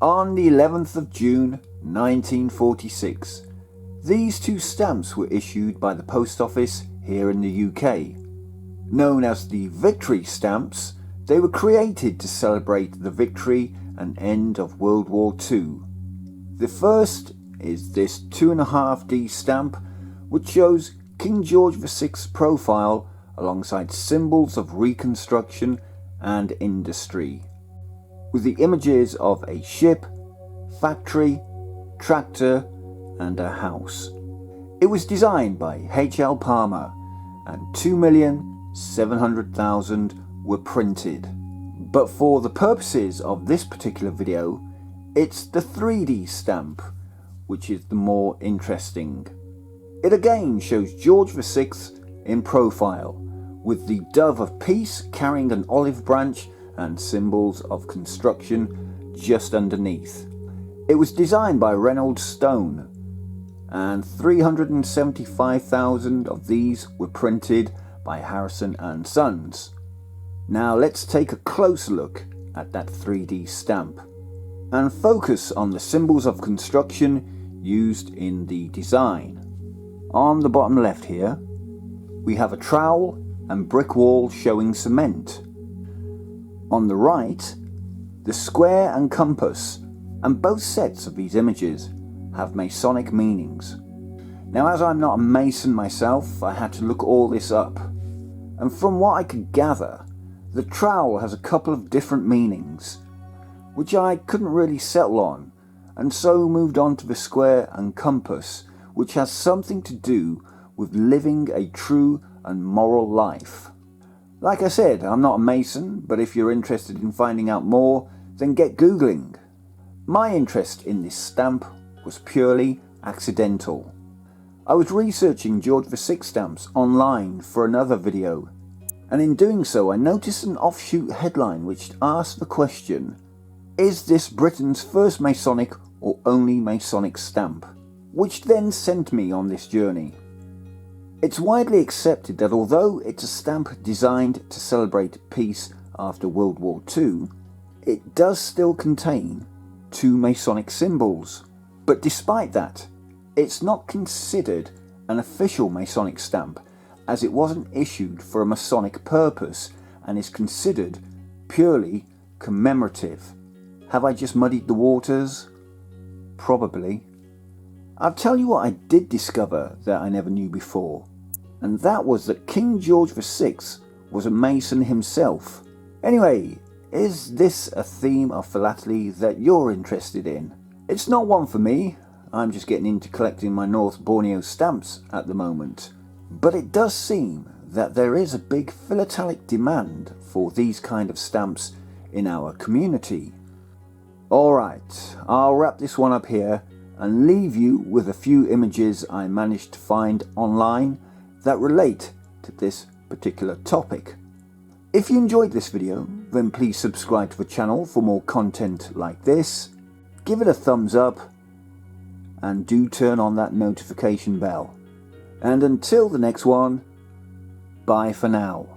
On the 11th of June 1946, these two stamps were issued by the post office here in the UK. Known as the Victory Stamps, they were created to celebrate the victory and end of World War II. The first is this 2.5D stamp, which shows King George VI's profile alongside symbols of reconstruction and industry, with the images of a ship, factory, tractor and a house. It was designed by H.L. Palmer and 2,700,000 were printed. But for the purposes of this particular video, it's the 3D stamp which is the more interesting. It again shows George VI in profile, with the dove of peace carrying an olive branch and symbols of construction just underneath. It was designed by Reynolds Stone, and 375,000 of these were printed by Harrison and Sons. Now let's take a closer look at that 3D stamp and focus on the symbols of construction used in the design. On the bottom left here, we have a trowel and brick wall showing cement. On the right, the square and compass, and both sets of these images have Masonic meanings. Now, as I'm not a Mason myself, I had to look all this up, and from what I could gather, the trowel has a couple of different meanings, which I couldn't really settle on, and so moved on to the square and compass, which has something to do with living a true and moral life. Like I said, I'm not a Mason, but if you're interested in finding out more, then get Googling. My interest in this stamp was purely accidental. I was researching George VI stamps online for another video, and in doing so I noticed an offshoot headline which asked the question, is this Britain's first Masonic or only Masonic stamp? Which then sent me on this journey. It's widely accepted that although it's a stamp designed to celebrate peace after World War II, it does still contain two Masonic symbols. But despite that, it's not considered an official Masonic stamp, as it wasn't issued for a Masonic purpose and is considered purely commemorative. Have I just muddied the waters? Probably. I'll tell you what I did discover that I never knew before, and that was that King George VI was a Mason himself. Anyway, is this a theme of philately that you're interested in? It's not one for me. I'm just getting into collecting my North Borneo stamps at the moment. But it does seem that there is a big philatelic demand for these kind of stamps in our community. Alright, I'll wrap this one up here and leave you with a few images I managed to find online that relate to this particular topic. If you enjoyed this video, then please subscribe to the channel for more content like this, give it a thumbs up, and do turn on that notification bell. And until the next one, bye for now.